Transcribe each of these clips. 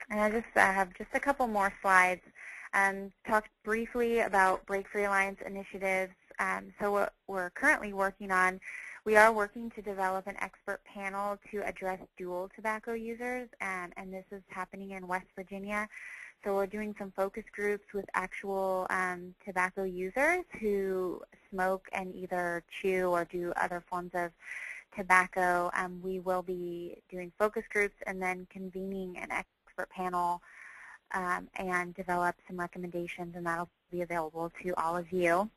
And I have just a couple more slides. Talked briefly about Break Free Alliance initiatives. So what we're currently working on, we are working to develop an expert panel to address dual tobacco users, and this is happening in West Virginia. So we're doing some focus groups with actual tobacco users who smoke and either chew or do other forms of tobacco. We will be doing focus groups and then convening an expert panel and develop some recommendations, and that'll be available to all of you.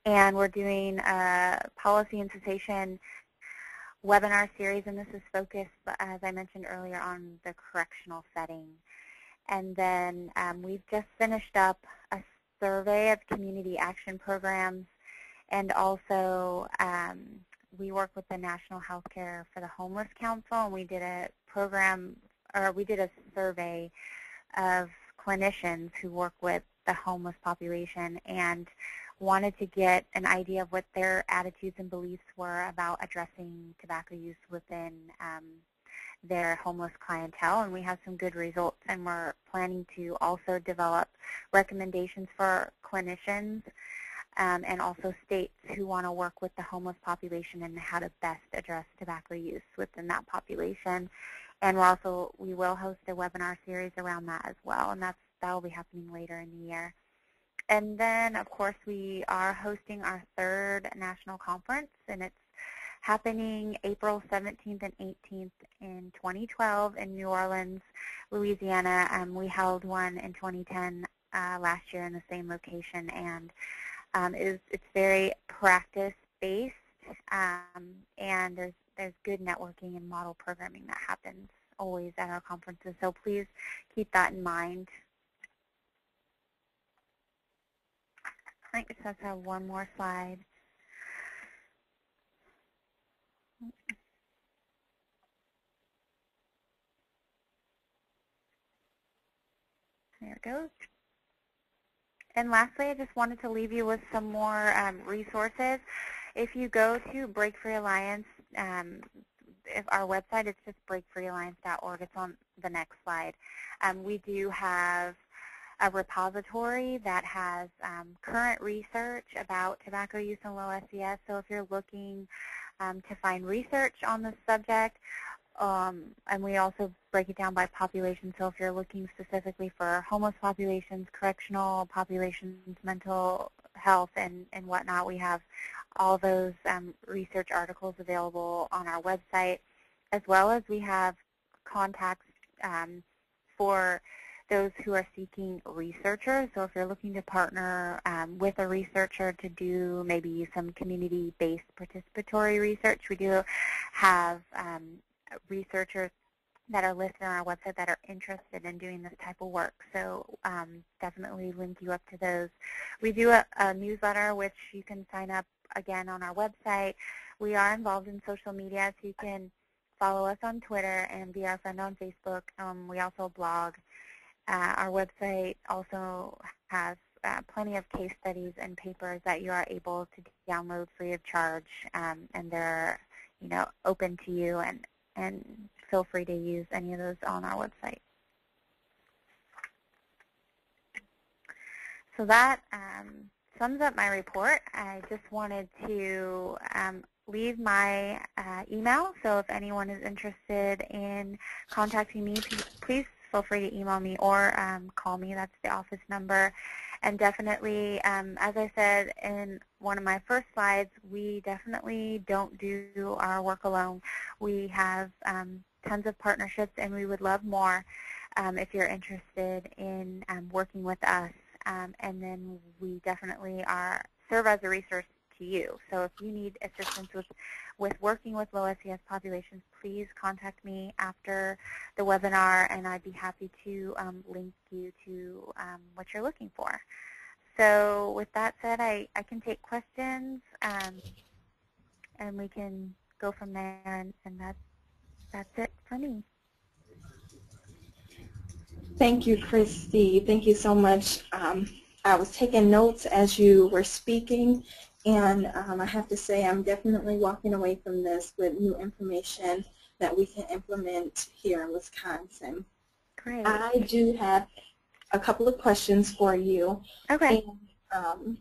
And we're doing a policy and cessation webinar series, and this is focused, as I mentioned earlier, on the correctional setting. And then we've just finished up a survey of community action programs, and also we work with the National Healthcare for the Homeless Council, and we did a program, or we did a survey of clinicians who work with the homeless population and wanted to get an idea of what their attitudes and beliefs were about addressing tobacco use within their homeless clientele, and we have some good results, and we're planning to also develop recommendations for clinicians and also states who want to work with the homeless population and how to best address tobacco use within that population. And we will host a webinar series around that as well, and that will be happening later in the year. And then, of course, we are hosting our third national conference, and it's happening April 17th and 18th in 2012 in New Orleans, Louisiana. We held one in 2010 last year in the same location, and it's very practice-based, and there's good networking and model programming that happens always at our conferences, so please keep that in mind. I think it says I have one more slide. There it goes. And lastly, I just wanted to leave you with some more resources. If you go to Break Free Alliance, if our website, it's just breakfreealliance.org. It's on the next slide. We do have a repository that has current research about tobacco use and low SES. So if you're looking to find research on this subject, and we also break it down by population. So if you're looking specifically for homeless populations, correctional populations, mental health, and whatnot, we have all those research articles available on our website, as well as we have contacts for those who are seeking researchers. So if you're looking to partner with a researcher to do maybe some community-based participatory research, we do have researchers that are listed on our website that are interested in doing this type of work. So definitely link you up to those. We do a newsletter, which you can sign up again on our website. We are involved in social media, so you can follow us on Twitter and be our friend on Facebook. We also blog. Our website also has plenty of case studies and papers that you are able to download free of charge, and they're open to you, and feel free to use any of those on our website. So that sums up my report. I just wanted to leave my email, so if anyone is interested in contacting me, please feel free to email me or call me. That's the office number. And definitely, as I said in one of my first slides, we definitely don't do our work alone. We have tons of partnerships, and we would love more if you're interested in working with us. And then we definitely serve as a resource to you. So if you need assistance with working with low SES populations, please contact me after the webinar, and I'd be happy to link you to what you're looking for. So with that said, I can take questions, and we can go from there, and that's it for me. Thank you, Christy. Thank you so much. I was taking notes as you were speaking, and I have to say I'm definitely walking away from this with new information that we can implement here in Wisconsin. Great. I do have a couple of questions for you. Okay. And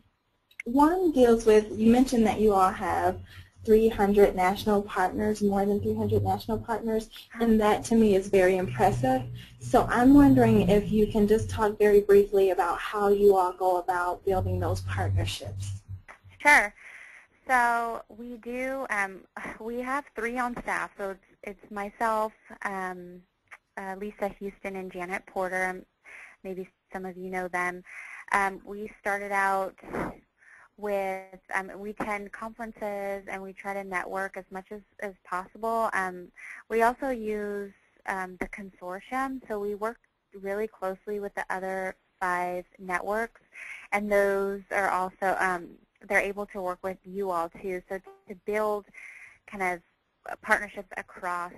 one deals with, you mentioned that you all have 300 national partners, more than 300 national partners, and that to me is very impressive. So I'm wondering if you can just talk very briefly about how you all go about building those partnerships. Sure. So we do, we have 3 on staff. So it's myself, Lisa Houston, and Janet Porter. Maybe some of you know them. We started out with, we attend conferences and we try to network as much as possible. We also use the consortium, so we work really closely with the other 5 networks, and those are also, they're able to work with you all too. So to build kind of partnerships across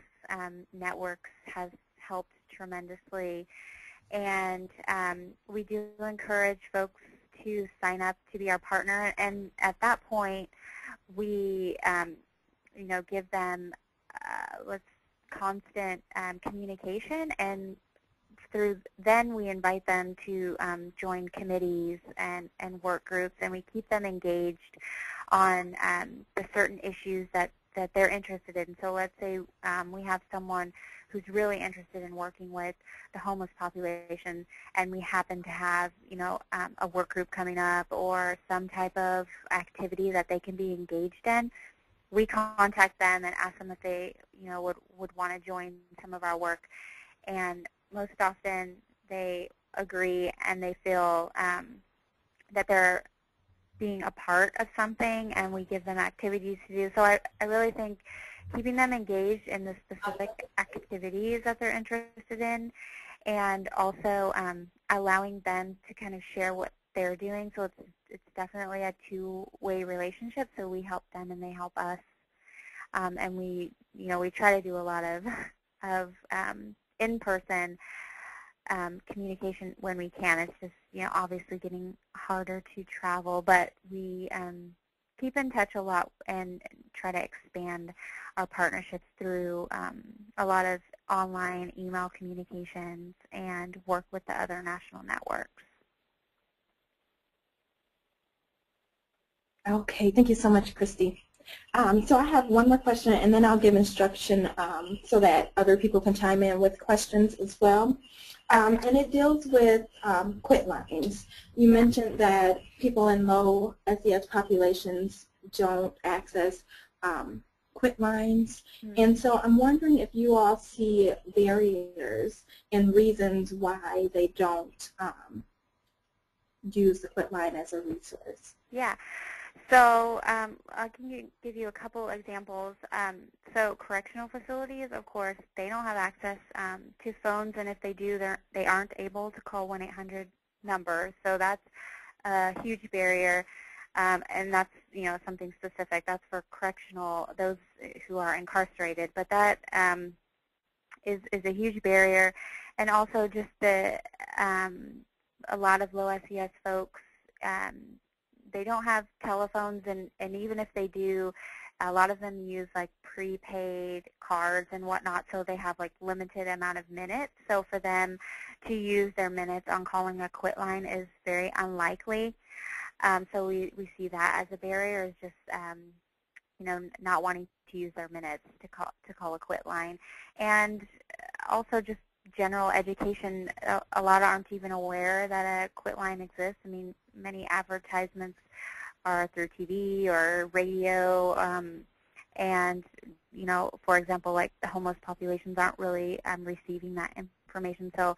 networks has helped tremendously. And we do encourage folks to sign up to be our partner, and at that point, we, you know, give them constant communication, and then we invite them to join committees and work groups, and we keep them engaged on the certain issues that they're interested in. So let's say we have someone who's really interested in working with the homeless population, and we happen to have, you know, a work group coming up or some type of activity that they can be engaged in. We contact them and ask them if they, you know, would want to join some of our work, and most often they agree and they feel that they're being a part of something, and we give them activities to do. So I really think keeping them engaged in the specific activities that they're interested in, and also allowing them to kind of share what they're doing. So it's definitely a two-way relationship. So we help them and they help us, and we try to do a lot of in-person communication when we can. It's just, you know, obviously getting harder to travel, but we keep in touch a lot and try to expand our partnerships through a lot of online email communications and work with the other national networks. Okay, thank you so much, Christy. So I have one more question, and then I'll give instruction so that other people can chime in with questions as well. And it deals with quit lines. You mentioned that people in low SES populations don't access quit lines. And so I'm wondering if you all see barriers and reasons why they don't use the quit line as a resource. Yeah. So I can give you a couple examples. So correctional facilities, of course, they don't have access to phones, and if they do, they aren't able to call 1-800 numbers. So that's a huge barrier, and that's, you know, something specific. That's for correctional, those who are incarcerated. But that is a huge barrier, and also just a lot of low SES folks. They don't have telephones, and even if they do, a lot of them use like prepaid cards and whatnot, so they have like limited amount of minutes. So for them to use their minutes on calling a quit line is very unlikely. So we see that as a barrier, is just you know, not wanting to use their minutes to call a quit line, and also just general education. A lot aren't even aware that a quit line exists. I mean, many advertisements are through TV or radio, and, you know, for example, like the homeless populations aren't really receiving that information. So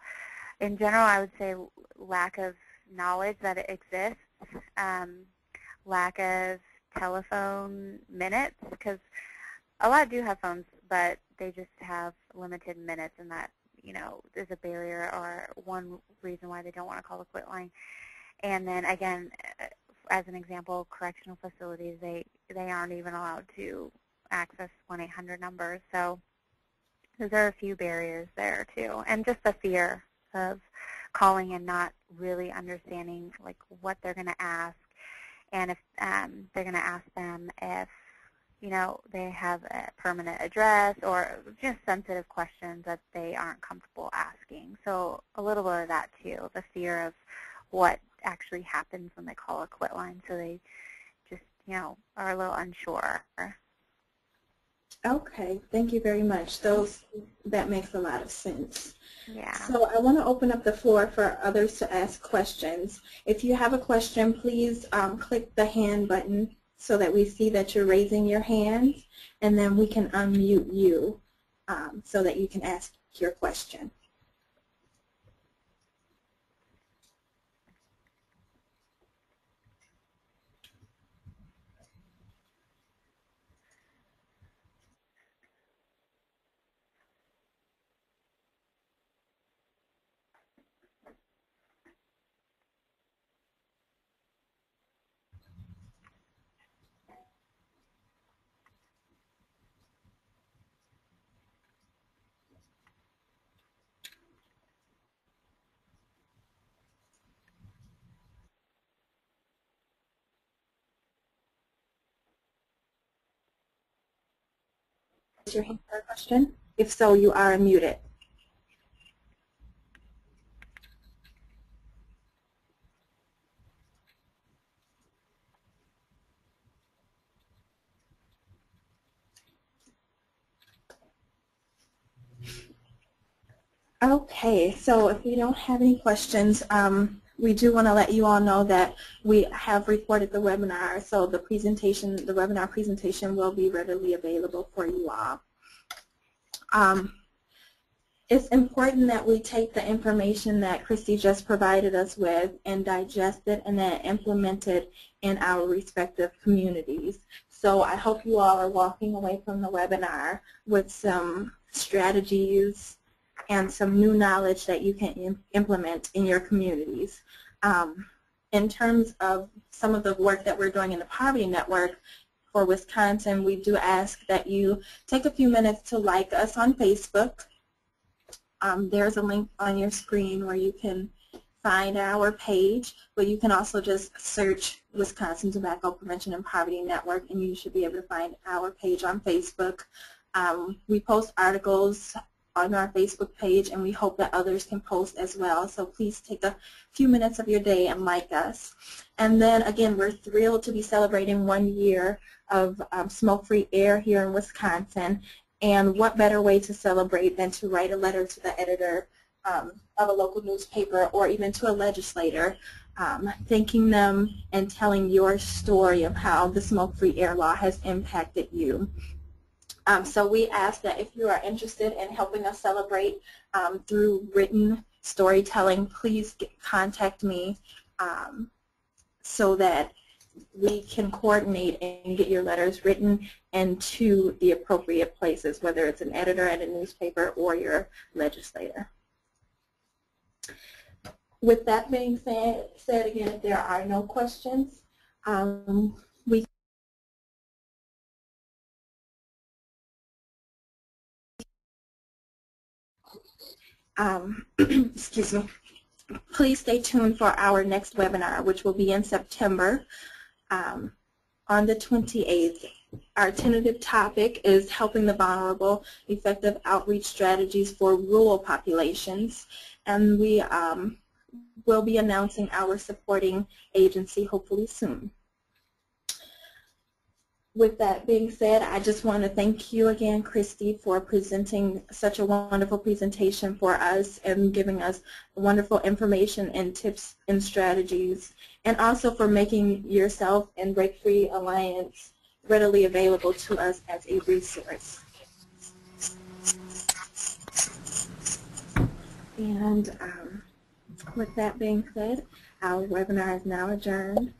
in general, I would say lack of knowledge that it exists, lack of telephone minutes, because a lot do have phones, but they just have limited minutes, and that, you know, is a barrier or one reason why they don't want to call the quit line. And then again, as an example, correctional facilities, they aren't even allowed to access 1-800 numbers. So those are a few barriers there too, and just the fear of calling and not really understanding like what they're going to ask, and if they're going to ask them if, you know, they have a permanent address, or just sensitive questions that they aren't comfortable asking. asking. So a little bit of that too, the fear of what actually happens when they call a quit line. So they just, are a little unsure. Okay, thank you very much. That makes a lot of sense. Yeah. So I want to open up the floor for others to ask questions. If you have a question, please click the hand button so that we see that you're raising your hand, and then we can unmute you so that you can ask your question. Raise your hand for a question. If so, you are unmuted. Okay, so if you don't have any questions, we do want to let you all know that we have recorded the webinar, so the webinar presentation will be readily available for you all. It's important that we take the information that Christy just provided us with and digest it and then implement it in our respective communities. So I hope you all are walking away from the webinar with some strategies and some new knowledge that you can implement in your communities. In terms of some of the work that we're doing in the Poverty Network for Wisconsin, we do ask that you take a few minutes to like us on Facebook. There's a link on your screen where you can find our page, but you can also just search Wisconsin Tobacco Prevention and Poverty Network, and you should be able to find our page on Facebook. We post articles on our Facebook page, and we hope that others can post as well. So please take a few minutes of your day and like us. And then again, we're thrilled to be celebrating 1 year of smoke-free air here in Wisconsin. And what better way to celebrate than to write a letter to the editor of a local newspaper or even to a legislator, thanking them and telling your story of how the smoke-free air law has impacted you. So we ask that if you are interested in helping us celebrate through written storytelling, please contact me so that we can coordinate and get your letters written and to the appropriate places, whether it's an editor at a newspaper or your legislator. With that being said again, if there are no questions, we excuse me. Please stay tuned for our next webinar, which will be in September on the 28th. Our tentative topic is helping the vulnerable, effective outreach strategies for rural populations, and we will be announcing our supporting agency hopefully soon. With that being said, I just want to thank you again, Christy, for presenting such a wonderful presentation for us and giving us wonderful information and tips and strategies, and also for making yourself and Break Free Alliance readily available to us as a resource. And with that being said, our webinar is now adjourned.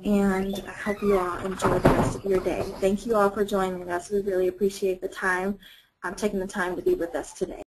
And I hope you all enjoy the rest of your day. Thank you all for joining us. We really appreciate the time, taking the time to be with us today.